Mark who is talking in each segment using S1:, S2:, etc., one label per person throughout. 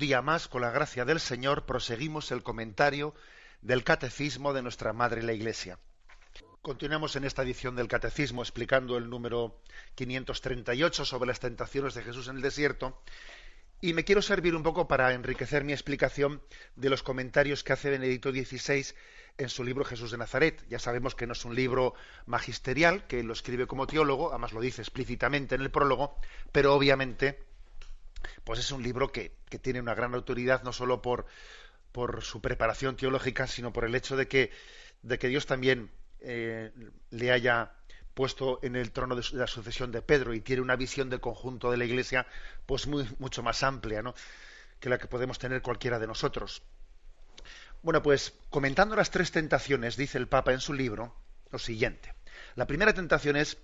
S1: día más, con la gracia del Señor, proseguimos el comentario del Catecismo de nuestra Madre la Iglesia. Continuamos en esta edición del Catecismo explicando el número 538 sobre las tentaciones de Jesús en el desierto, y me quiero servir un poco para enriquecer mi explicación de los comentarios que hace Benedicto XVI en su libro Jesús de Nazaret. Ya sabemos que no es un libro magisterial, que lo escribe como teólogo, además lo dice explícitamente en el prólogo, pero obviamente pues es un libro que tiene una gran autoridad, no solo por su preparación teológica, sino por el hecho de que Dios también le haya puesto en el trono de la sucesión de Pedro y tiene una visión del conjunto de la Iglesia pues mucho más amplia, ¿no?, que la que podemos tener cualquiera de nosotros. Bueno, pues comentando las tres tentaciones, dice el Papa en su libro lo siguiente. La primera tentación es: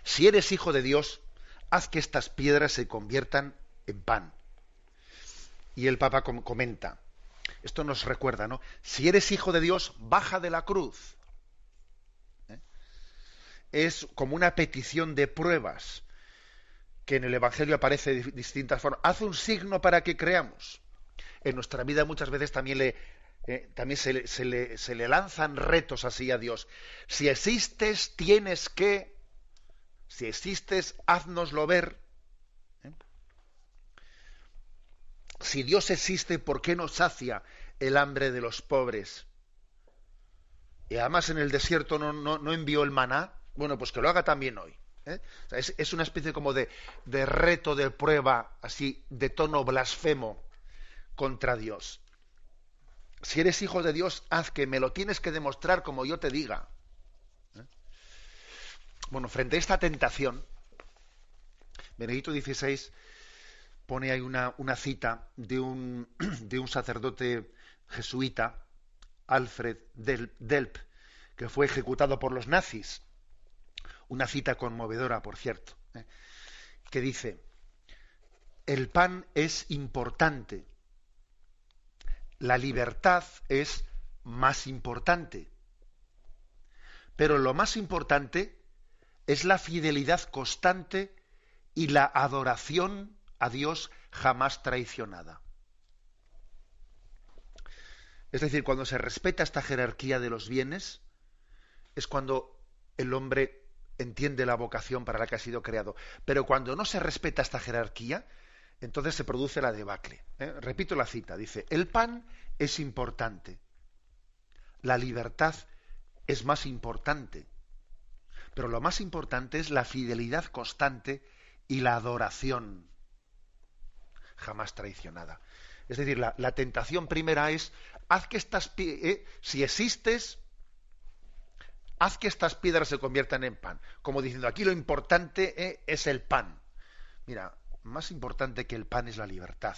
S1: si eres hijo de Dios, haz que estas piedras se conviertan en pan. Y el Papa comenta, esto nos recuerda, ¿no? Si eres hijo de Dios, baja de la cruz. Es como una petición de pruebas que en el Evangelio aparece de distintas formas. Haz un signo para que creamos. En nuestra vida muchas veces también se le lanzan retos así a Dios. Si existes, tienes que. Si existes, háznoslo ver. Si Dios existe, ¿por qué no sacia el hambre de los pobres? Y además en el desierto no envió el maná. Bueno, pues que lo haga también hoy. O sea, es una especie como de reto, de prueba, así, de tono blasfemo contra Dios. Si eres hijo de Dios, haz que me lo tienes que demostrar como yo te diga. Bueno, frente a esta tentación, Benedicto XVI pone ahí una cita de un sacerdote jesuita, Alfred Delp, que fue ejecutado por los nazis. Una cita conmovedora, por cierto, que dice: el pan es importante, la libertad es más importante, pero lo más importante es la fidelidad constante y la adoración a Dios jamás traicionada. Es decir, cuando se respeta esta jerarquía de los bienes, es cuando el hombre entiende la vocación para la que ha sido creado. Pero cuando no se respeta esta jerarquía, entonces se produce la debacle. Repito la cita, dice: el pan es importante, la libertad es más importante, pero lo más importante es la fidelidad constante y la adoración jamás traicionada. Es decir, la tentación primera es: haz que si existes, haz que estas piedras se conviertan en pan. Como diciendo, aquí lo importante es el pan. Mira, más importante que el pan es la libertad.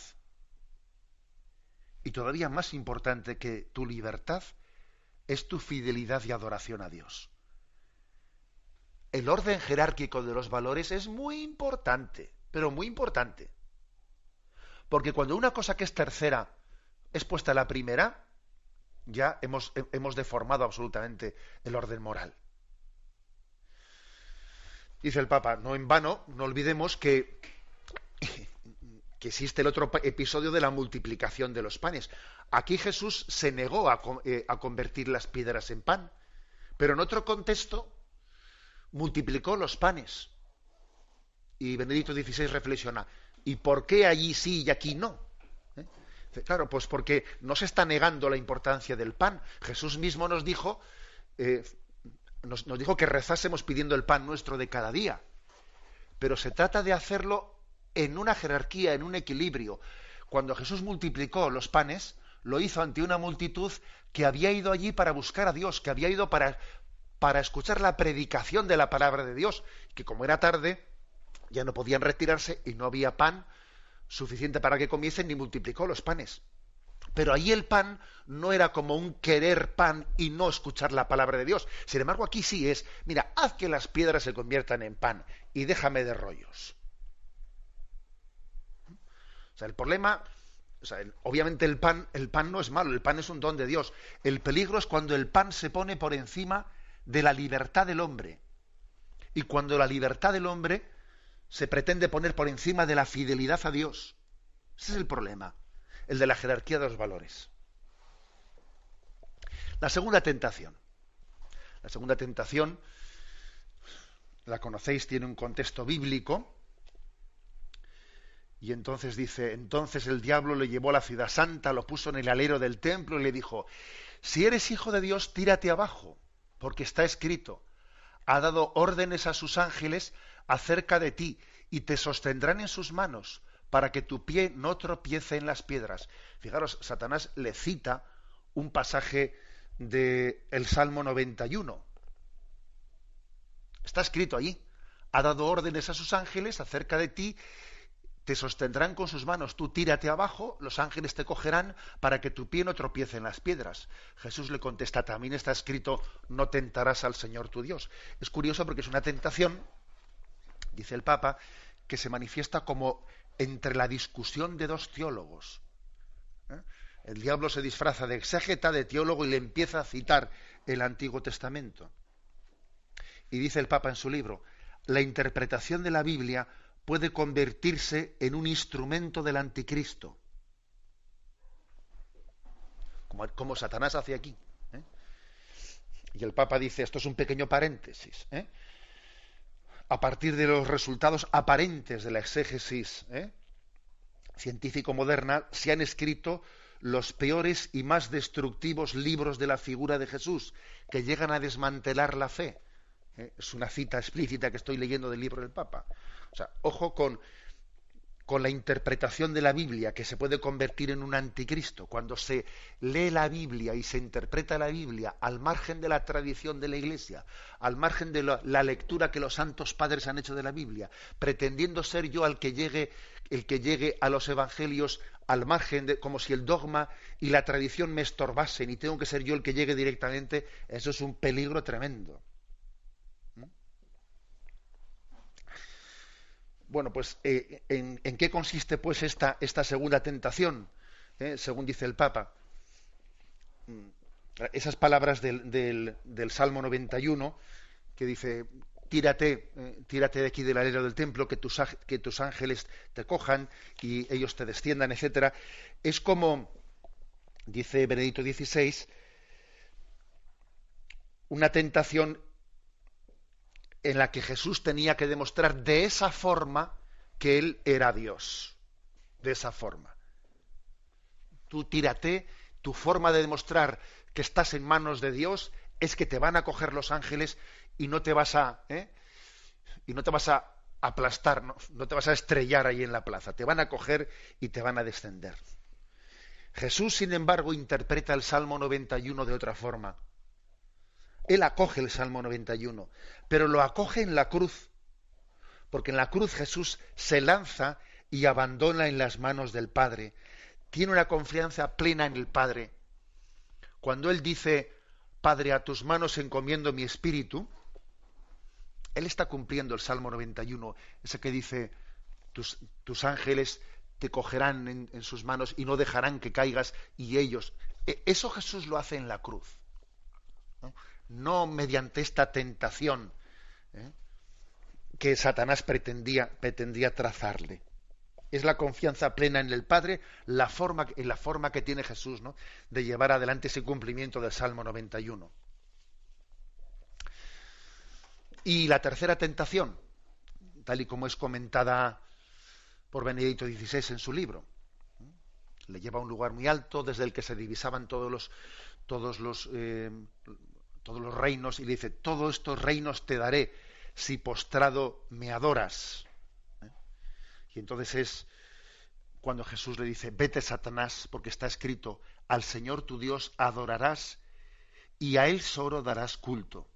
S1: Y todavía más importante que tu libertad es tu fidelidad y adoración a Dios. El orden jerárquico de los valores es muy importante, pero muy importante. Porque cuando una cosa que es tercera es puesta a la primera, ya hemos deformado absolutamente el orden moral. Dice el Papa, no en vano, no olvidemos que existe el otro episodio de la multiplicación de los panes. Aquí Jesús se negó a convertir las piedras en pan, pero en otro contexto multiplicó los panes. Y Benedicto XVI reflexiona: ¿y por qué allí sí y aquí no? Claro, pues porque no se está negando la importancia del pan. Jesús mismo nos dijo que rezásemos pidiendo el pan nuestro de cada día. Pero se trata de hacerlo en una jerarquía, en un equilibrio. Cuando Jesús multiplicó los panes, lo hizo ante una multitud que había ido allí para buscar a Dios, que había ido para escuchar la predicación de la palabra de Dios, que como era tarde, ya no podían retirarse y no había pan suficiente para que comiesen, ni multiplicó los panes. Pero ahí el pan no era como un querer pan y no escuchar la palabra de Dios. Sin embargo, aquí sí es: mira, haz que las piedras se conviertan en pan y déjame de rollos. O sea, el problema, obviamente el pan no es malo, el pan es un don de Dios. El peligro es cuando el pan se pone por encima de la libertad del hombre. Y cuando la libertad del hombre se pretende poner por encima de la fidelidad a Dios. Ese es el problema, el de la jerarquía de los valores. La segunda tentación. La segunda tentación, la conocéis, tiene un contexto bíblico. Y entonces dice, entonces el diablo le llevó a la ciudad santa, lo puso en el alero del templo y le dijo, si eres hijo de Dios, tírate abajo, porque está escrito, ha dado órdenes a sus ángeles acerca de ti y te sostendrán en sus manos para que tu pie no tropiece en las piedras. Fijaros, Satanás le cita un pasaje del Salmo 91. Está escrito allí, ha dado órdenes a sus ángeles acerca de ti, te sostendrán con sus manos, tú tírate abajo, los ángeles te cogerán para que tu pie no tropiece en las piedras. Jesús le contesta, también está escrito, no tentarás al Señor tu Dios. Es curioso porque es una tentación, dice el Papa, que se manifiesta como entre la discusión de dos teólogos. El diablo se disfraza de exégeta, de teólogo y le empieza a citar el Antiguo Testamento. Y dice el Papa en su libro, la interpretación de la Biblia puede convertirse en un instrumento del anticristo, como Satanás hace aquí. Y el Papa dice, esto es un pequeño paréntesis, a partir de los resultados aparentes de la exégesis científico-moderna, se han escrito los peores y más destructivos libros de la figura de Jesús, que llegan a desmantelar la fe. Es una cita explícita que estoy leyendo del libro del Papa. O sea, ojo con la interpretación de la Biblia, que se puede convertir en un anticristo. Cuando se lee la Biblia y se interpreta la Biblia al margen de la tradición de la Iglesia, al margen de la lectura que los santos padres han hecho de la Biblia, pretendiendo ser yo el que llegue a los evangelios al margen de, como si el dogma y la tradición me estorbasen y tengo que ser yo el que llegue directamente, eso es un peligro tremendo. Bueno, pues ¿en qué consiste pues esta segunda tentación? Según dice el Papa. Esas palabras del Salmo 91, que dice, tírate de aquí del alero del templo, que tus ángeles te cojan y ellos te desciendan, etcétera, es como, dice Benedicto XVI, una tentación en la que Jesús tenía que demostrar de esa forma que Él era Dios. De esa forma. Tú tírate, tu forma de demostrar que estás en manos de Dios es que te van a coger los ángeles y no te vas a aplastar, no te vas a estrellar ahí en la plaza. Te van a coger y te van a descender. Jesús, sin embargo, interpreta el Salmo 91 de otra forma. Él acoge el Salmo 91, pero lo acoge en la cruz, porque en la cruz Jesús se lanza y abandona en las manos del Padre. Tiene una confianza plena en el Padre. Cuando Él dice, Padre, a tus manos encomiendo mi espíritu, Él está cumpliendo el Salmo 91, ese que dice, tus ángeles te cogerán en sus manos y no dejarán que caigas, y ellos. Eso Jesús lo hace en la cruz. No mediante esta tentación que Satanás pretendía trazarle. Es la confianza plena en el Padre, en la forma que tiene Jesús, ¿no?, de llevar adelante ese cumplimiento del Salmo 91. Y la tercera tentación, tal y como es comentada por Benedicto XVI en su libro, le lleva a un lugar muy alto desde el que se divisaban todos los reinos, y le dice, todos estos reinos te daré si postrado me adoras. Y entonces es cuando Jesús le dice, vete, Satanás, porque está escrito, al Señor tu Dios adorarás y a Él solo darás culto.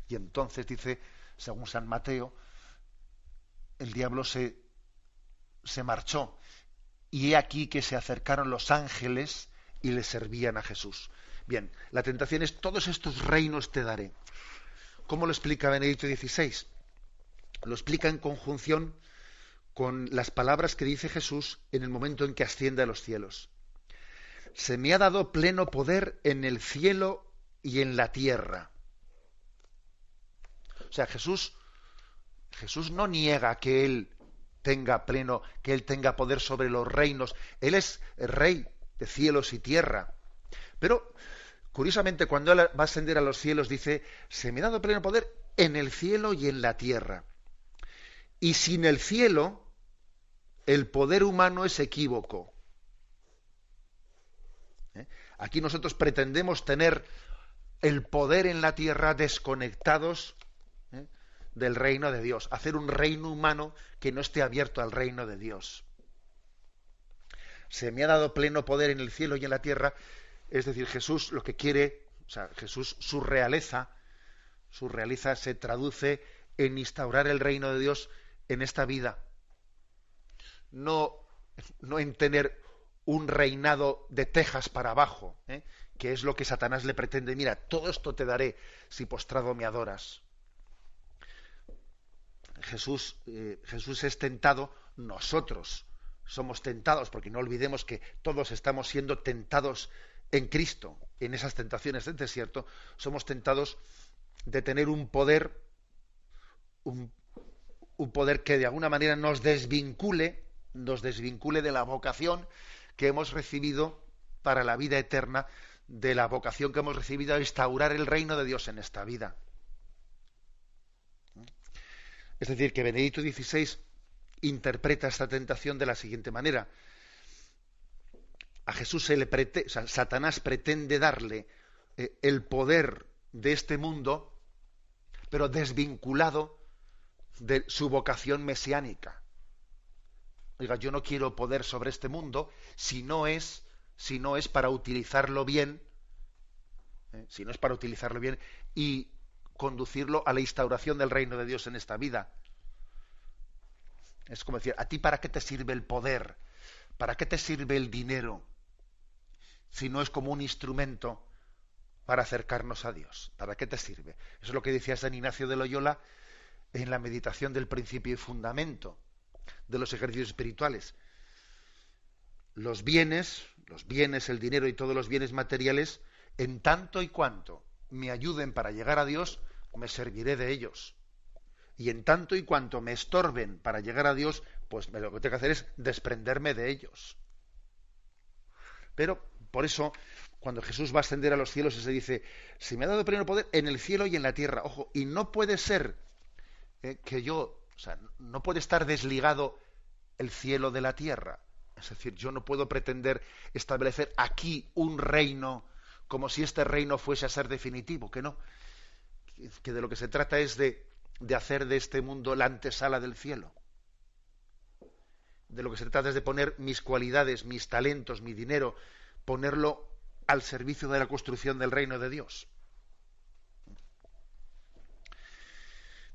S1: Y entonces dice, según San Mateo, el diablo se marchó, y he aquí que se acercaron los ángeles y le servían a Jesús. Bien, la tentación es, todos estos reinos te daré. ¿Cómo lo explica Benedicto XVI? Lo explica en conjunción con las palabras que dice Jesús en el momento en que asciende a los cielos. Se me ha dado pleno poder en el cielo y en la tierra. O sea, Jesús no niega que Él tenga poder sobre los reinos. Él es el rey de cielos y tierra. Pero, curiosamente, cuando Él va a ascender a los cielos, dice, se me ha dado pleno poder en el cielo y en la tierra. Y sin el cielo, el poder humano es equívoco. Aquí nosotros pretendemos tener el poder en la tierra desconectados del reino de Dios, hacer un reino humano que no esté abierto al reino de Dios. Se me ha dado pleno poder en el cielo y en la tierra, es decir, Jesús lo que quiere, o sea, Jesús, su realeza se traduce en instaurar el reino de Dios en esta vida. No en tener un reinado de tejas para abajo, que es lo que Satanás le pretende. Mira, todo esto te daré si postrado me adoras. Jesús es tentado, nosotros somos tentados, porque no olvidemos que todos estamos siendo tentados en Cristo. En esas tentaciones del desierto somos tentados de tener un poder que de alguna manera nos desvincule de la vocación que hemos recibido para la vida eterna, de la vocación que hemos recibido a instaurar el reino de Dios en esta vida. Es decir, que Benedicto XVI interpreta esta tentación de la siguiente manera. A Jesús Satanás pretende darle el poder de este mundo, pero desvinculado de su vocación mesiánica. Oiga, yo no quiero poder sobre este mundo si no es para utilizarlo bien, si no es para utilizarlo bien y conducirlo a la instauración del reino de Dios en esta vida. Es como decir, ¿a ti para qué te sirve el poder? ¿Para qué te sirve el dinero? Si no es como un instrumento para acercarnos a Dios. ¿Para qué te sirve? Eso es lo que decía San Ignacio de Loyola en la meditación del principio y fundamento de los ejercicios espirituales. Los bienes, el dinero y todos los bienes materiales, en tanto y cuanto me ayuden para llegar a Dios, me serviré de ellos. Y en tanto y cuanto me estorben para llegar a Dios, pues lo que tengo que hacer es desprenderme de ellos. Pero, por eso, cuando Jesús va a ascender a los cielos, se dice, se me ha dado pleno poder en el cielo y en la tierra. Ojo, y no puede ser no puede estar desligado el cielo de la tierra. Es decir, yo no puedo pretender establecer aquí un reino como si este reino fuese a ser definitivo, que no. Que de lo que se trata es de hacer de este mundo la antesala del cielo. De lo que se trata es de poner mis cualidades, mis talentos, mi dinero, ponerlo al servicio de la construcción del reino de Dios.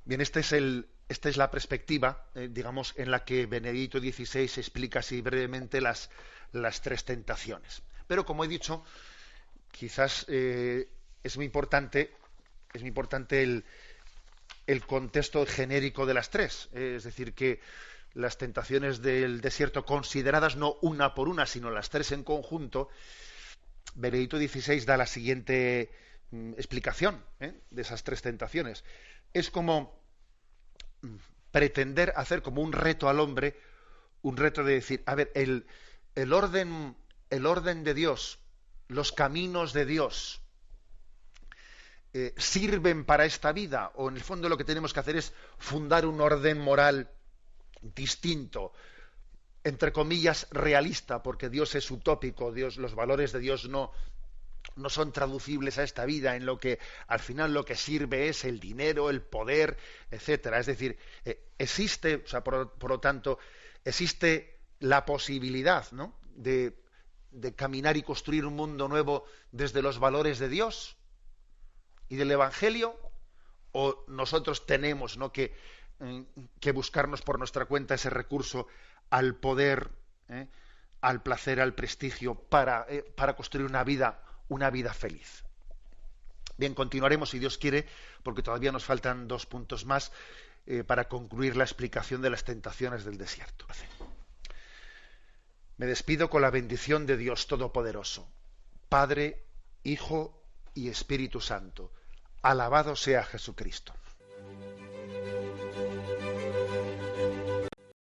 S1: Bien, esta es la perspectiva, digamos, en la que Benedicto XVI explica así brevemente las tres tentaciones. Pero, como he dicho, quizás es muy importante el contexto genérico de las tres. Es decir, que las tentaciones del desierto consideradas no una por una, sino las tres en conjunto, Benedicto XVI da la siguiente explicación de esas tres tentaciones. Es como pretender hacer como un reto al hombre, un reto de decir, a ver, el orden de Dios, los caminos de Dios, ¿sirven para esta vida? O en el fondo lo que tenemos que hacer es fundar un orden moral distinto, entre comillas, realista, porque Dios es utópico, los valores de Dios no son traducibles a esta vida, en lo que al final lo que sirve es el dinero, el poder, etcétera. Es decir, existe, o sea, por lo tanto, existe la posibilidad, ¿no?, de caminar y construir un mundo nuevo desde los valores de Dios y del Evangelio, o nosotros tenemos, ¿no?, que buscarnos por nuestra cuenta ese recurso al poder, al placer, al prestigio, para construir una vida feliz. Bien, continuaremos si Dios quiere, porque todavía nos faltan 2 puntos más para concluir la explicación de las tentaciones del desierto. Me despido con la bendición de Dios Todopoderoso, Padre, Hijo y Espíritu Santo. Alabado sea Jesucristo.